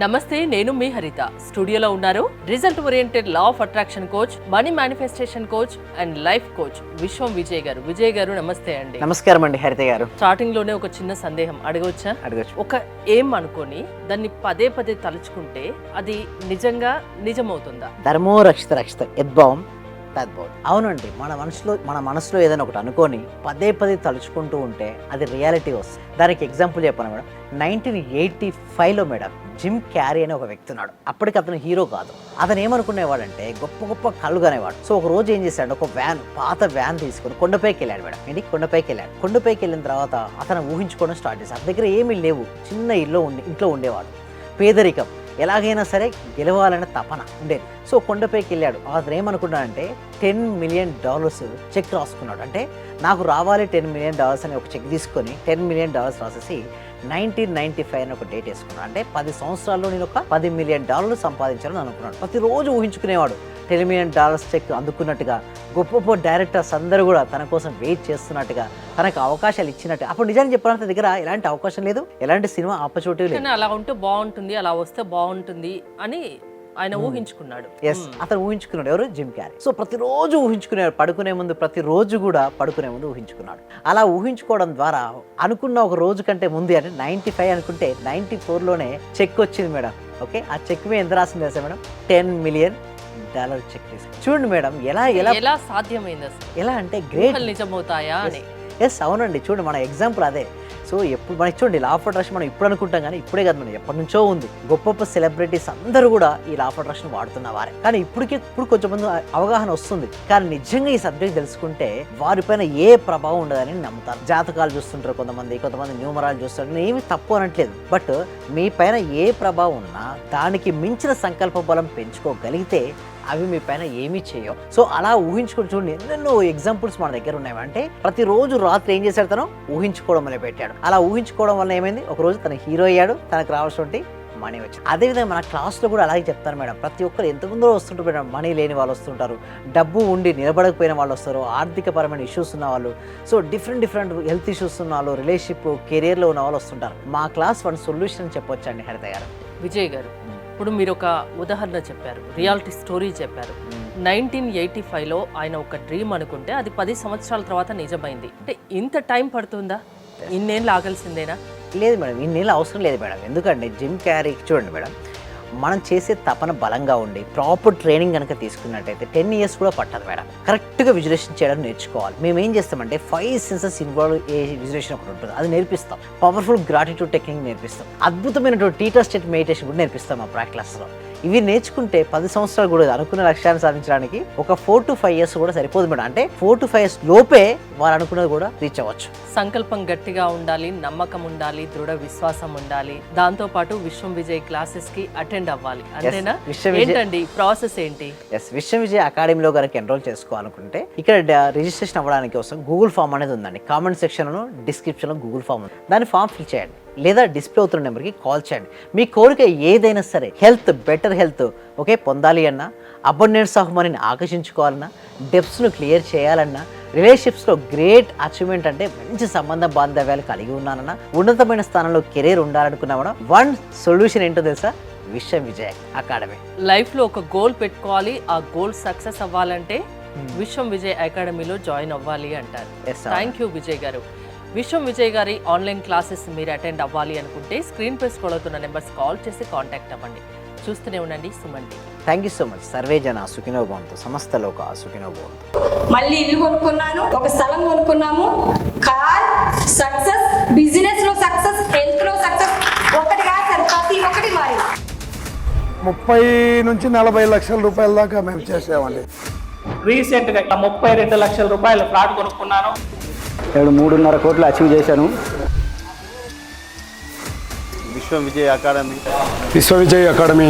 నమస్తే, నేను మీ హరిత. స్టూడియోలో ఉన్నారు result oriented law of attraction coach, money manifestation coach and life coach విశ్వం విజయ్ గారు. విజయ్ గారు నమస్తే అండి. నమస్కారం అండి హరిత గారు. స్టార్టింగ్ లోనే ఒక చిన్న సందేహం అడగవచ్చా? అడగచ్చు. ఒక ఏం అనుకొని దాన్ని పదే పదే తలుచుకుంటే అది నిజంగా నిజమవుతుందా? ధర్మో రక్షిత రక్షిత యద్భావం తద్భవం. అవునండి, మన మనసులో ఏదైనా ఒకటి అనుకొని పదే పదే తలుచుకుంటూ ఉంటే అది రియాలిటీ వస్తుంది. దానికి ఎగ్జాంపుల్ చెప్పాను మేడం. 1985లో మేడం జిమ్ క్యారీ అనే ఒక వ్యక్తి ఉన్నాడు. అప్పటికి అతను హీరో కాదు. అతను ఏమనుకునేవాడంటే గొప్ప గొప్ప కళ్ళు కనేవాడు. సో ఒక రోజు ఏం చేశాడు, ఒక పాత వ్యాన్ తీసుకొని కొండపైకి వెళ్ళాడు మేడం. ఏంటి, కొండపైకి వెళ్ళిన తర్వాత అతను ఊహించుకోవడం స్టార్ట్ చేశాడు. అతని దగ్గర ఏమీ లేవు, చిన్న ఇంట్లో ఉండేవాడు. పేదరికం, ఎలాగైనా సరే గెలవాలనే తపన ఉండేది. సో కొండపైకి వెళ్ళాడు. అతను ఏమనుకున్నాడంటే $10 million చెక్ రాసుకున్నాడు. అంటే నాకు రావాలి $10 million అని ఒక చెక్ తీసుకొని $10 million రాసేసి 1995 అని ఒక డేట్ వేసుకున్నాడు. అంటే 10 సంవత్సరాల్లో నేను ఒక $10 million సంపాదించాలని అనుకున్నాడు. ప్రతిరోజు ఊహించుకునేవాడు $10 million చెక్ అందుకున్నట్టుగా. గొప్ప గొప్ప డైరెక్టర్స్ అందరూ కూడా తన కోసం వెయిట్ చేస్తున్నట్టుగా, తనకు అవకాశాలు ఇచ్చినట్టు. అప్పుడు నిజాన్ని చెప్పాలంటే దగ్గర ఎలాంటి అవకాశం లేదు, ఎలాంటి సినిమా ఆపర్చునిటీ లేదు. అలా ఉంటే బాగుంటుంది, అలా వస్తే బాగుంటుంది అని ఆయన ఊహించుకున్నాడు. అతను ఊహించుకున్నాడు. ఎవరు? Jim Carrey. సో ప్రతిరోజు ఊహించుకునేవాడు. ప్రతిరోజు కూడా పడుకునే ముందు ఊహించుకున్నాడు. అలా ఊహించుకోవడం ద్వారా అనుకున్న ఒక రోజు కంటే ముందు, అంటే 95 అనుకుంటే 94లోనే చెక్ వచ్చింది మేడం. ఓకే, ఆ చెక్ మీద ఎంత రాసింది తెలుసా మేడం? $10 million చెక్ తీసుకు. చూడండి మేడం, ఎలా సాధ్యమైంది అసలు? ఎలా అంటే గ్రేట్. నిజమవుతాయా అని. ఎస్, అవునండి. చూడండి, మన ఎగ్జాంపుల్ అదే. సో ఎప్పుడు మనకి చూడండి, లా ఆఫ్ అట్రాక్షన్ మనం ఇప్పుడు అనుకుంటాం కానీ ఇప్పుడే కాదు, మనం ఎప్పటి నుంచో ఉంది. గొప్ప గొప్ప సెలబ్రిటీస్ అందరూ కూడా ఈ లా ఆఫ్ అట్రాక్షన్ వాడుతున్న వారే. కానీ ఇప్పుడు కొంచెం మంది అవగాహన వస్తుంది. కానీ నిజంగా ఈ సబ్జెక్ట్ తెలుసుకుంటే వారిపైన ఏ ప్రభావం ఉండదని నమ్ముతారు. జాతకాలు చూస్తుంటారు కొంతమంది న్యూమరాలు చూస్తుంటారు. ఏమి తప్పు అనట్లేదు. బట్ మీ పైన ఏ ప్రభావం ఉన్నా దానికి మించిన సంకల్ప బలం పెంచుకోగలిగితే అవి మీ పైన ఏమీ చేయవు. సో అలా ఊహించుకొని చూడండి, ఎన్నెన్నో ఎగ్జాంపుల్స్ మన దగ్గర ఉన్నాయి. అంటే ప్రతిరోజు రాత్రి ఏం చేశాడు, తను ఊహించుకోవడం వల్ల పెట్టాడు. అలా ఊహించుకోవడం వల్ల ఏమైంది, ఒక రోజు తన హీరో అయ్యాడు, తనకు రావాల్సిన మనీ వచ్చింది. అదేవిధంగా మన క్లాస్లో కూడా అలాగే చెప్తాను మేడం. ప్రతి ఒక్కరు ఎంతమందో వస్తుంటారు మేడం. మనీ లేని వాళ్ళు వస్తుంటారు, డబ్బు ఉండి నిలబడకపోయిన వాళ్ళు వస్తారు, ఆర్థికపరమైన ఇష్యూస్ ఉన్న వాళ్ళు, సో డిఫరెంట్ హెల్త్ ఇష్యూస్ ఉన్న వాళ్ళు, రిలేషన్షిప్ కెరియర్లో ఉన్న వాళ్ళు వస్తుంటారు. మా క్లాస్ వన్ సొల్యూషన్ చెప్పొచ్చు అండి హరిత గారు. విజయ్ గారు, ఇప్పుడు మీరు ఒక ఉదాహరణ చెప్పారు, రియాలిటీ స్టోరీ చెప్పారు. 1985లో ఆయన ఒక డ్రీమ్ అనుకుంటే అది 10 సంవత్సరాల తర్వాత నిజమైంది. అంటే ఇంత టైం పడుతుందా? ఇన్నేళ్ళు ఆగాల్సిందేనా? లేదు మేడం, ఇన్నేళ్ళు అవసరం లేదు మేడం. ఎందుకంటే జిమ్ క్యారీ చూడండి మేడం, మనం చేసే తపన బలంగా ఉండి ప్రాపర్ ట్రైనింగ్ కనుక తీసుకున్నట్టయితే 10 years కూడా పట్టదు మేడం. కరెక్ట్గా విజులేషన్ చేయడం నేర్చుకోవాలి. మేము ఏం చేస్తామంటే 5 senses ఇన్వాల్వ్ ఏ విజులేషన్ ఒకటి ఉంటుంది, అది నేర్పిస్తాం. పవర్ఫుల్ గ్రాటిట్యూడ్ టెక్నిక్ నేర్పిస్తాం. అద్భుతమైనటువంటి టీటర్ స్టేట్ మెడిటేషన్ కూడా నేర్పిస్తాం మా ప్రాక్టీస్లో. ఇవి నేర్చుకుంటే 10 సంవత్సరాలు కూడా అనుకున్న లక్ష్యాన్ని సాధించడానికి ఒక 4 to 5 years కూడా సరిపోదు మేడం. అంటే 4 to 5 years లోపే వారు అనుకున్నది కూడా రీచ్ అవ్వచ్చు. సంకల్పం గట్టిగా ఉండాలి, నమ్మకం ఉండాలి, దృఢ విశ్వాసం ఉండాలి. దాంతో పాటు విశ్వం విజయ్ క్లాసెస్ కి అటెండ్ అవ్వాలి. అంతేనా? ఏంటండి ప్రాసెస్ ఏంటి? విశ్వం విజయ్ అకాడమీలో కనుక ఎన్రోల్ చేసుకోవాలనుకుంటే ఇక్కడ రిజిస్ట్రేషన్ అవ్వడానికి కోసం గూగుల్ ఫామ్ అనేది ఉందండి. కామెంట్ సెక్షన్ లో, డిస్క్రిప్షన్ లో గూగుల్ ఫామ్ ఉంది. దాన్ని ఫామ్ ఫిల్ చేయండి లేదా డిస్ప్లే అవుతున్న నెంబర్కి కాల్ చేయండి. మీ కోరిక ఏదైనా సరే, బెటర్ హెల్త్ ఓకే పొందాలి అన్నా, అబండెన్స్ ఆఫ్ మనీని ఆకర్షించుకోవాలన్నా, డెప్స్ను క్లియర్ చేయాలన్నా, రిలేషన్షిప్స్లో గ్రేట్ అచీవ్మెంట్ అంటే మంచి సంబంధ బాంధవ్యాలు కలిగి ఉన్నానన్నా, ఉన్నతమైన స్థానంలో కెరీర్ ఉండాలనుకున్నామన్నా, వన్ సొల్యూషన్ ఏంటో తెలుసా? విశ్వం విజయ్ అకాడమీ. లైఫ్లో ఒక గోల్ పెట్టుకోవాలి, ఆ గోల్ సక్సెస్ అవ్వాలంటే విశ్వం విజయ్ అకాడమీలో జాయిన్ అవ్వాలి అంటారు. థ్యాంక్ యూ విజయ్ గారు. విశ్వం విజయ్ గారి ఆన్లైన్ క్లాసెస్ మీరు అటెండ్ అవ్వాలి అనుకుంటే స్క్రీన్ పై స్క్రోల్ అవుతున్న నెంబర్స్ కాల్ చేసి కాంటాక్ట్ అవ్వండి. చూస్తూనే ఉండండి Suman TV. Thank you so much. Survey జన సుఖినో భవంతు, సమస్త లోక సుఖినో భవంతు. మళ్ళీ ఇల్లు కొనుక్కున్నాను, ఒక స్థలం కొనుక్కున్నాము. కార్ సక్సెస్, బిజినెస్ లో సక్సెస్, హెల్త్ లో సక్సెస్, ఒకటి కాదు సార్, ప్రతి ఒక్కటి మారి 30 నుంచి 40 లక్షల రూపాయల దాకా మేము చేసామండి. రీసెంట్గా 32 లక్షల రూపాయల ఫ్లాట్ కొనుక్కున్నాను. 3.5 కోట్లు అచీవ్ చేశాను. విశ్వం విజయ్ అకాడమీ. విశ్వ విజయ్ అకాడమీ